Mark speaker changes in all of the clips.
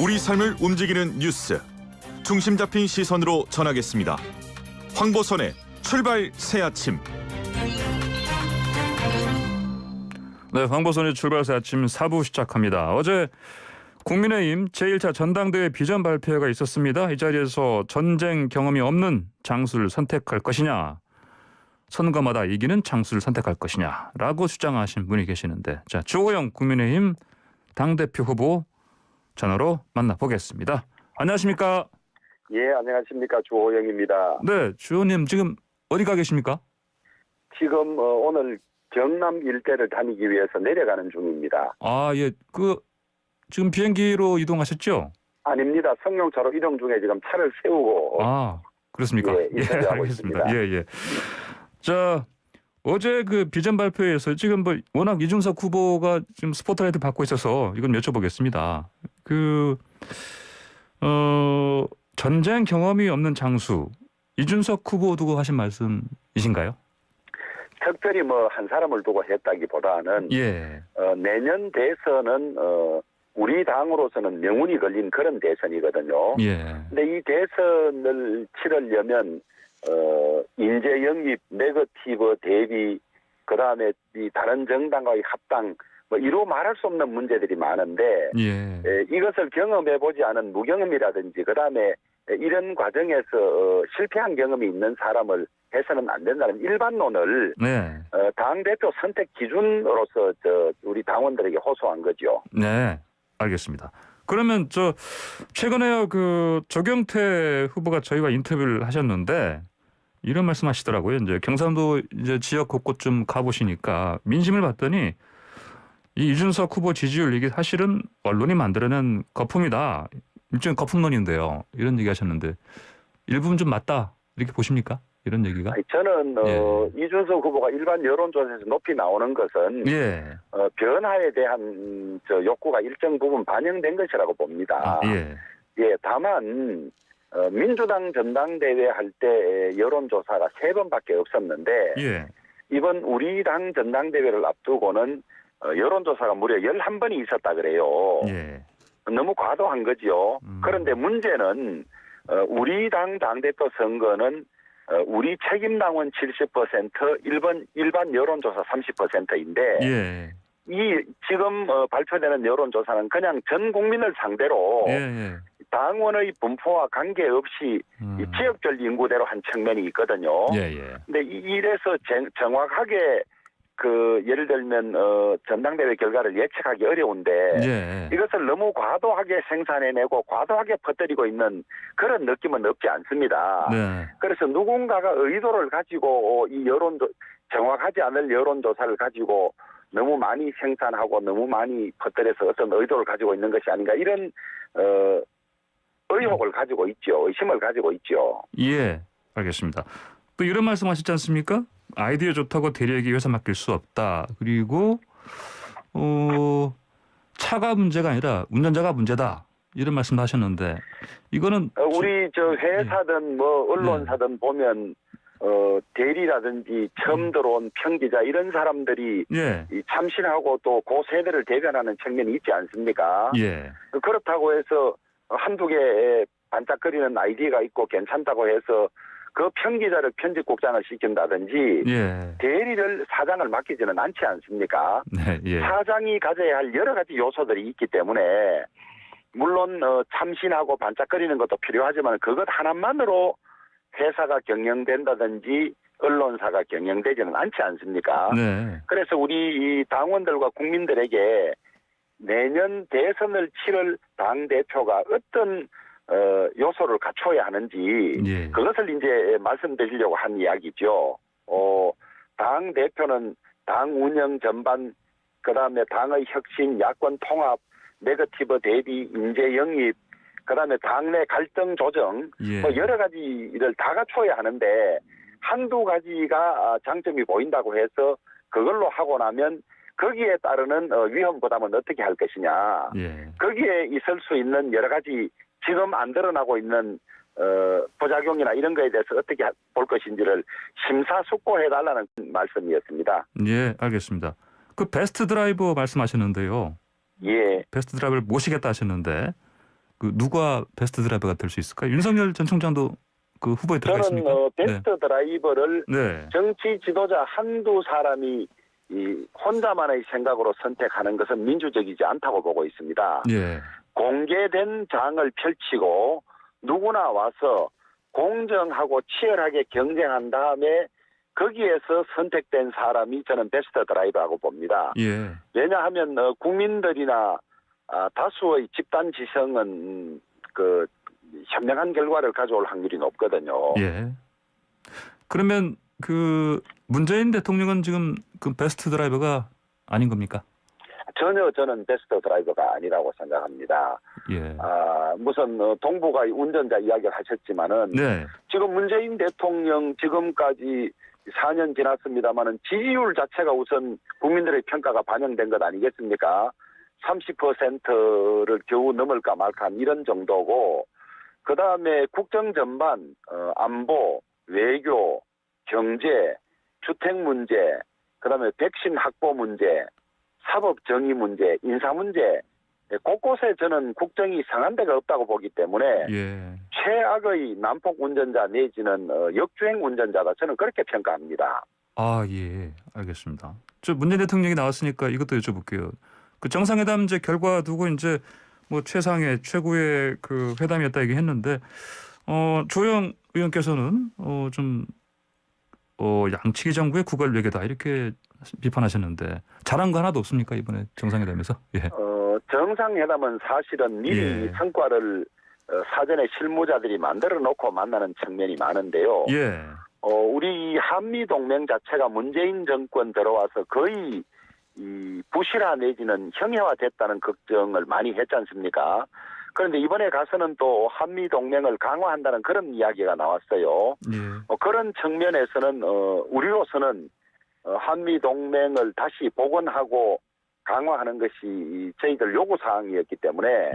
Speaker 1: 우리 삶을 움직이는 뉴스, 중심 잡힌 시선으로 전하겠습니다. 황보선의 출발 새아침.
Speaker 2: 네, 황보선의 출발 새아침 4부 시작합니다. 어제 국민의힘 제1차 전당대회 비전 발표가 있었습니다. 이 자리에서 전쟁 경험이 없는 장수를 선택할 것이냐, 선거마다 이기는 장수를 선택할 것이냐라고 주장하신 분이 계시는데, 자, 주호영 국민의힘 당대표 후보 전화로 만나보겠습니다. 안녕하십니까?
Speaker 3: 예, 안녕하십니까. 주호영입니다.
Speaker 2: 네, 주호님 지금 어디 가 계십니까?
Speaker 3: 지금 오늘 경남 일대를 다니기 위해서 내려가는 중입니다.
Speaker 2: 아, 예, 지금 비행기로 이동하셨죠?
Speaker 3: 아닙니다. 성룡차로 이동 중에 지금 차를 세우고
Speaker 2: 아, 그렇습니까?
Speaker 3: 예, 인터뷰하고 있습니다.
Speaker 2: 예, 예. 자, 어제 그 비전 발표에서 지금 워낙 이준석 후보가 지금 스포트라이트 받고 있어서 이건 여쭤보겠습니다. 전쟁 경험이 없는 장수, 이준석 후보 두고 하신 말씀이신가요?
Speaker 3: 특별히 한 사람을 두고 했다기보다는
Speaker 2: 예.
Speaker 3: 내년 대선은 우리 당으로서는 명운이 걸린 그런 대선이거든요.
Speaker 2: 예.
Speaker 3: 근데 이 대선을 치르려면 인재 영입, 네거티브 대비, 그다음에 이 다른 정당과의 합당, 이루 말할 수 없는 문제들이 많은데
Speaker 2: 예.
Speaker 3: 이것을 경험해보지 않은 무경험이라든지 그다음에 이런 과정에서 실패한 경험이 있는 사람을 해서는 안 된다는 일반론을
Speaker 2: 네.
Speaker 3: 당대표 선택 기준으로서 우리 당원들에게 호소한 거죠.
Speaker 2: 네. 알겠습니다. 그러면 최근에 조경태 후보가 저희와 인터뷰를 하셨는데 이런 말씀하시더라고요. 이제 경상도 지역 곳곳 좀 가보시니까 민심을 봤더니 이 이준석 후보 지지율 이게 사실은 언론이 만들어낸 거품이다. 일종의 거품론인데요. 이런 얘기하셨는데 일부분 좀 맞다 이렇게 보십니까? 이런 얘기가?
Speaker 3: 저는 이준석 후보가 일반 여론조사에서 높이 나오는 것은
Speaker 2: 예.
Speaker 3: 변화에 대한 욕구가 일정 부분 반영된 것이라고 봅니다.
Speaker 2: 예.
Speaker 3: 예, 다만 민주당 전당대회 할 때 여론조사가 3번밖에 없었는데
Speaker 2: 예.
Speaker 3: 이번 우리 당 전당대회를 앞두고는 여론조사가 무려 11번이 있었다 그래요.
Speaker 2: 예.
Speaker 3: 너무 과도한 거죠. 그런데 문제는 우리 당 당대표 선거는 우리 책임당원 70%, 일반 여론조사 30%인데
Speaker 2: 예.
Speaker 3: 이 지금 발표되는 여론조사는 그냥 전 국민을 상대로
Speaker 2: 예.
Speaker 3: 당원의 분포와 관계없이 이 지역별 인구대로 한 측면이 있거든요.
Speaker 2: 예.
Speaker 3: 근데 이래서 정확하게 예를 들면 전당대회 결과를 예측하기 어려운데
Speaker 2: 예.
Speaker 3: 이것을 너무 과도하게 생산해내고 과도하게 퍼뜨리고 있는 그런 느낌은 없지 않습니다.
Speaker 2: 네.
Speaker 3: 그래서 누군가가 의도를 가지고 이 정확하지 않을 여론조사를 가지고 너무 많이 생산하고 너무 많이 퍼뜨려서 어떤 의도를 가지고 있는 것이 아닌가 이런 의혹을 가지고 있죠. 의심을 가지고 있죠.
Speaker 2: 예. 알겠습니다. 또 이런 말씀하셨지 않습니까? 아이디어 좋다고 대리에게 회사 맡길 수 없다. 그리고 차가 문제가 아니라 운전자가 문제다. 이런 말씀도 하셨는데 이거는
Speaker 3: 우리 회사든 언론사든 보면 대리라든지 처음 들어온 평기자 이런 사람들이 이 참신하고 또 그 세대를 대변하는 측면이 있지 않습니까?
Speaker 2: 예.
Speaker 3: 그렇다고 해서 한두 개 반짝거리는 아이디어가 있고 괜찮다고 해서 그 편기자를 편집국장을 시킨다든지 대리를 사장을 맡기지는 않지 않습니까?
Speaker 2: 네, 예.
Speaker 3: 사장이 가져야 할 여러 가지 요소들이 있기 때문에 물론 참신하고 반짝거리는 것도 필요하지만 그것 하나만으로 회사가 경영된다든지 언론사가 경영되지는 않지 않습니까?
Speaker 2: 네.
Speaker 3: 그래서 우리 이 당원들과 국민들에게 내년 대선을 치를 당대표가 어떤 요소를 갖춰야 하는지 그것을 이제 말씀드리려고 한 이야기죠. 당 대표는 당 운영 전반, 그다음에 당의 혁신, 야권 통합, 네거티브 대비, 인재 영입, 그다음에 당내 갈등 조정, 여러 가지를 다 갖춰야 하는데 한두 가지가 장점이 보인다고 해서 그걸로 하고 나면 거기에 따르는 위험 부담은 어떻게 할 것이냐. 거기에 있을 수 있는 여러 가지 지금 안 드러나고 있는 부작용이나 이런 거에 대해서 어떻게 볼 것인지를 심사숙고해달라는 말씀이었습니다.
Speaker 2: 예, 알겠습니다. 베스트 드라이버 말씀하셨는데요.
Speaker 3: 예.
Speaker 2: 베스트 드라이버를 모시겠다 하셨는데 그 누가 베스트 드라이버가 될 수 있을까요? 윤석열 전 총장도 그 후보에 들어가 있습니까?
Speaker 3: 저는 베스트 드라이버를
Speaker 2: 네.
Speaker 3: 정치 지도자 한두 사람이 이 혼자만의 생각으로 선택하는 것은 민주적이지 않다고 보고 있습니다.
Speaker 2: 예.
Speaker 3: 공개된 장을 펼치고 누구나 와서 공정하고 치열하게 경쟁한 다음에 거기에서 선택된 사람이 저는 베스트 드라이버라고 봅니다.
Speaker 2: 예.
Speaker 3: 왜냐하면 국민들이나 다수의 집단 지성은 그 현명한 결과를 가져올 확률이 높거든요.
Speaker 2: 예. 그러면 그 문재인 대통령은 지금 그 베스트 드라이버가 아닌 겁니까?
Speaker 3: 전혀 저는 베스트 드라이버가 아니라고 생각합니다.
Speaker 2: 예.
Speaker 3: 무슨 동북아 운전자 이야기를 하셨지만은
Speaker 2: 네. 지금
Speaker 3: 문재인 대통령 지금까지 4년 지났습니다만은 지지율 자체가 우선 국민들의 평가가 반영된 것 아니겠습니까? 30%를 겨우 넘을까 말까 이런 정도고, 그 다음에 국정 전반, 안보, 외교, 경제, 주택 문제, 그 다음에 백신 확보 문제, 사법 정의 문제, 인사 문제, 곳곳에 저는 국정이 상한 데가 없다고 보기 때문에
Speaker 2: 예.
Speaker 3: 최악의 난폭 운전자 내지는 역주행 운전자다, 저는 그렇게 평가합니다.
Speaker 2: 예. 알겠습니다. 저 문재인 대통령이 나왔으니까 이것도 여쭤볼게요. 그 정상회담 이제 결과 두고 이제 뭐 최상의 최고의 그 회담이었다 얘기했는데 조영 의원께서는 좀 양측의 정부의 구걸 외교다 이렇게 비판하셨는데 잘한 거 하나도 없습니까 이번에 정상회담에서? 예.
Speaker 3: 정상회담은 사실은 미리 성과를 사전에 실무자들이 만들어 놓고 만나는 측면이 많은데요.
Speaker 2: 예.
Speaker 3: 우리 한미 동맹 자체가 문재인 정권 들어와서 거의 이 부실화 내지는 형해화됐다는 걱정을 많이 했지 않습니까? 그런데 이번에 가서는 또 한미 동맹을 강화한다는 그런 이야기가 나왔어요.
Speaker 2: 예.
Speaker 3: 그런 측면에서는 우리로서는 한미 동맹을 다시 복원하고 강화하는 것이 저희들 요구 사항이었기 때문에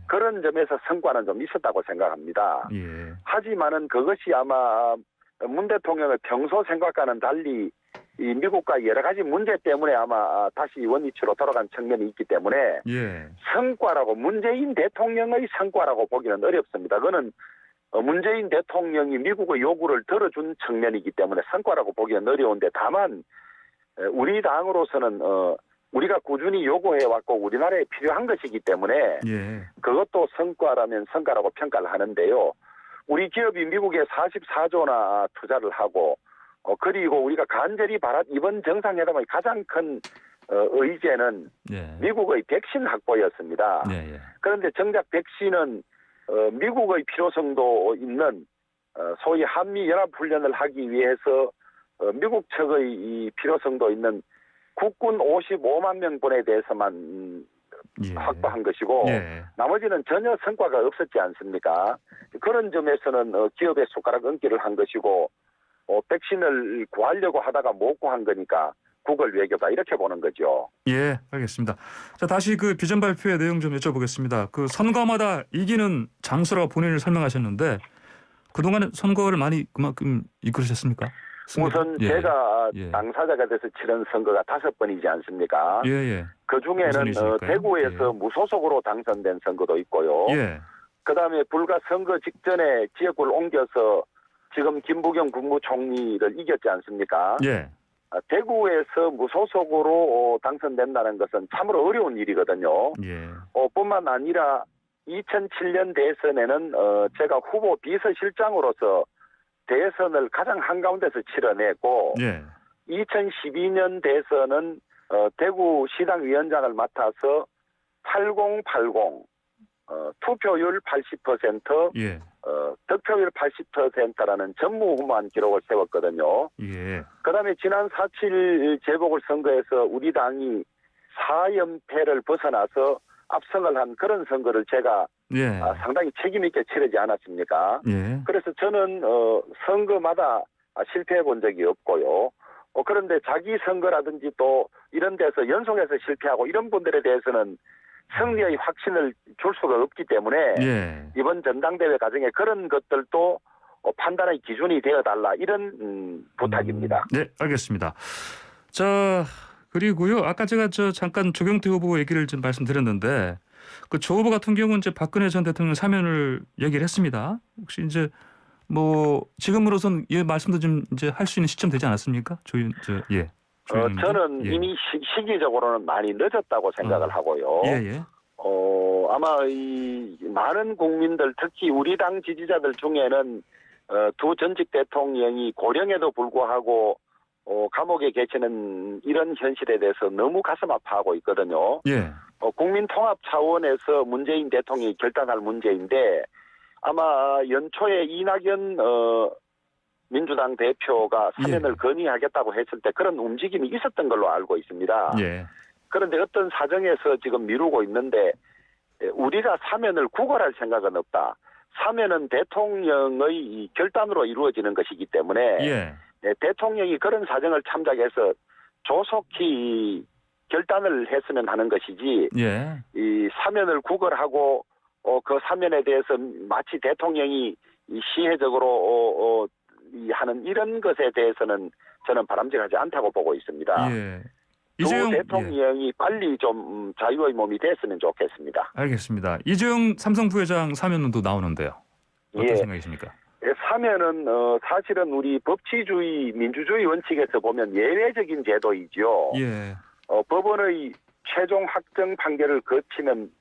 Speaker 3: 그런 점에서 성과는 좀 있었다고 생각합니다. 하지만은 그것이 아마 문 대통령의 평소 생각과는 달리 이 미국과 여러 가지 문제 때문에 아마 다시 원위치로 돌아간 측면이 있기 때문에 성과라고 문재인 대통령의 성과라고 보기는 어렵습니다. 그거는 문재인 대통령이 미국의 요구를 들어준 측면이기 때문에 성과라고 보기는 어려운데, 다만 우리 당으로서는 우리가 꾸준히 요구해왔고 우리나라에 필요한 것이기 때문에 그것도 성과라면 성과라고 평가를 하는데요. 우리 기업이 미국에 44조나 투자를 하고 그리고 우리가 간절히 이번 정상회담의 가장 큰 의제는 미국의 백신 확보였습니다. 그런데 정작 백신은 미국의 필요성도 있는 소위 한미 연합 훈련을 하기 위해서 미국 측의 이 필요성도 있는 국군 55만 명분에 대해서만 확보한 것이고 나머지는 전혀 성과가 없었지 않습니까? 그런 점에서는 기업의 숟가락 얹기를 한 것이고 백신을 구하려고 하다가 못 구한 거니까 구걸 외교다 이렇게 보는 거죠.
Speaker 2: 예, 알겠습니다. 자, 다시 그 비전 발표의 내용 좀 여쭤보겠습니다. 그 선거마다 이기는 장수라고 본인을 설명하셨는데 그동안 선거를 많이 그만큼 이끌으셨습니까?
Speaker 3: 우선 제가 당사자가 돼서 치른 선거가 5번이지 않습니까? 그 중에는 대구에서 무소속으로 당선된 선거도 있고요. 그다음에 불과 선거 직전에 지역구를 옮겨서 지금 김부겸 국무총리를 이겼지 않습니까? 대구에서 무소속으로 당선된다는 것은 참으로 어려운 일이거든요. 뿐만 아니라 2007년 대선에는 제가 후보 비서실장으로서 대선을 가장 한가운데서 치러냈고 2012년 대선은 대구시당위원장을 맡아서 8080 투표율 80% 득표율 80%라는 전무후무한 기록을 세웠거든요. 그다음에 지난 4.7 재보궐선거에서 우리 당이 4연패를 벗어나서 압승을 한 그런 선거를 제가 상당히 책임 있게 치르지 않았습니까? 그래서 저는 선거마다 실패해 본 적이 없고요. 그런데 자기 선거라든지 또 이런 데서 연속해서 실패하고 이런 분들에 대해서는 승리의 확신을 줄 수가 없기 때문에 이번 전당대회 과정에 그런 것들도 판단의 기준이 되어달라 이런 부탁입니다.
Speaker 2: 네, 알겠습니다. 자, 그리고요. 아까 제가 잠깐 조경태 후보 얘기를 좀 말씀드렸는데 그 조 후보 같은 경우는 이제 박근혜 전 대통령 사면을 얘기를 했습니다. 혹시 이제 뭐 지금으로선 이 말씀도 좀 이제 할 수 있는 시점 되지 않았습니까? 예.
Speaker 3: 저는
Speaker 2: 예.
Speaker 3: 이미 시기적으로는 많이 늦었다고 생각을 하고요.
Speaker 2: 예.
Speaker 3: 아마 이 많은 국민들, 특히 우리 당 지지자들 중에는 두 전직 대통령이 고령에도 불구하고 감옥에 계시는 이런 현실에 대해서 너무 가슴 아파하고 있거든요.
Speaker 2: 예.
Speaker 3: 국민 통합 차원에서 문재인 대통령이 결단할 문제인데 아마 연초에 이낙연 민주당 대표가 사면을 건의하겠다고 했을 때 그런 움직임이 있었던 걸로 알고 있습니다.
Speaker 2: 예.
Speaker 3: 그런데 어떤 사정에서 지금 미루고 있는데 우리가 사면을 구걸할 생각은 없다. 사면은 대통령의 결단으로 이루어지는 것이기 때문에 대통령이 그런 사정을 참작해서 조속히 결단을 했으면 하는 것이지 이 사면을 구걸하고 그 사면에 대해서 마치 대통령이 시혜적으로 하는 이런 것에 대해서는 저는 바람직하지 않다고 보고 있습니다. 조 대통령이 빨리 좀 자유의 몸이 됐으면 좋겠습니다.
Speaker 2: 알겠습니다. 이재용 삼성 부회장 사면론도 나오는데요. 어떤 생각이십니까?
Speaker 3: 사면은 사실은 우리 법치주의, 민주주의 원칙에서 보면 예외적인 제도이죠. 법원의 최종 확정 판결을 거치는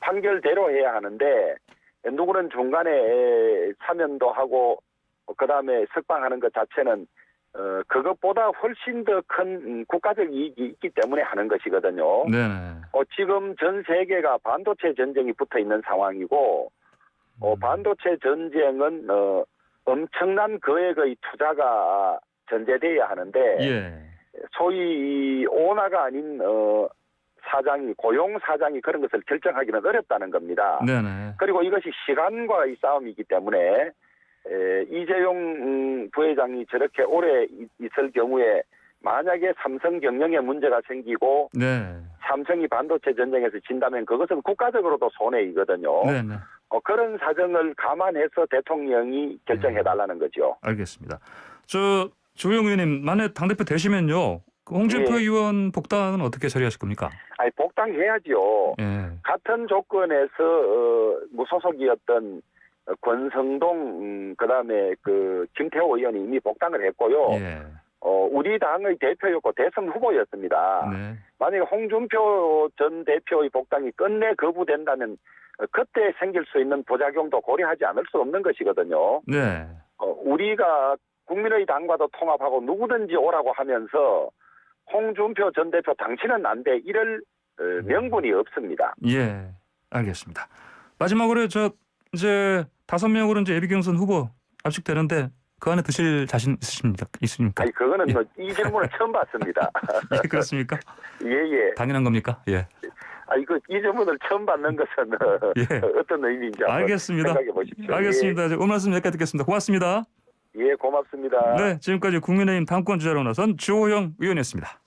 Speaker 3: 판결대로 해야 하는데 누구는 중간에 사면도 하고 그다음에 석방하는 것 자체는 그것보다 훨씬 더 큰 국가적 이익이 있기 때문에 하는 것이거든요. 지금 전 세계가 반도체 전쟁이 붙어 있는 상황이고 반도체 전쟁은 엄청난 거액의 투자가 전제돼야 하는데 소위 오나가 아닌 사장이 고용 사장이 그런 것을 결정하기는 어렵다는 겁니다. 그리고 이것이 시간과의 싸움이기 때문에 이재용 부회장이 저렇게 오래 있을 경우에 만약에 삼성 경영에 문제가 생기고 삼성이 반도체 전쟁에서 진다면 그것은 국가적으로도 손해이거든요. 그런 사정을 감안해서 대통령이 결정해달라는 거죠.
Speaker 2: 알겠습니다. 조영 의원님 만약 당대표 되시면요. 홍준표 의원 복당은 어떻게 처리하실 겁니까?
Speaker 3: 복당해야죠. 같은 조건에서 무소속이었던 권성동 그다음에 그 김태호 의원이 이미 복당을 했고요. 우리 당의 대표였고 대선 후보였습니다. 만약에 홍준표 전 대표의 복당이 끝내 거부된다면 그때 생길 수 있는 부작용도 고려하지 않을 수 없는 것이거든요. 우리가 국민의 당과도 통합하고 누구든지 오라고 하면서 홍준표 전 대표 당신은 안 돼 이럴 명분이 없습니다.
Speaker 2: 알겠습니다. 마지막으로 이제 5명으로 이제 예비 경선 후보 압축되는데 그 안에 드실 자신 있습니까?
Speaker 3: 그거는 이 질문을 처음 받습니다.
Speaker 2: 그렇습니까? 당연한 겁니까?
Speaker 3: 이 질문을 처음 받는 것은 어떤 의미인지
Speaker 2: 알겠습니다.
Speaker 3: 생각해 보십시오.
Speaker 2: 알겠습니다. 오늘 말씀 여기까지 듣겠습니다. 고맙습니다.
Speaker 3: 고맙습니다.
Speaker 2: 지금까지 국민의힘 당권 주자로 나선 주호영 의원이었습니다.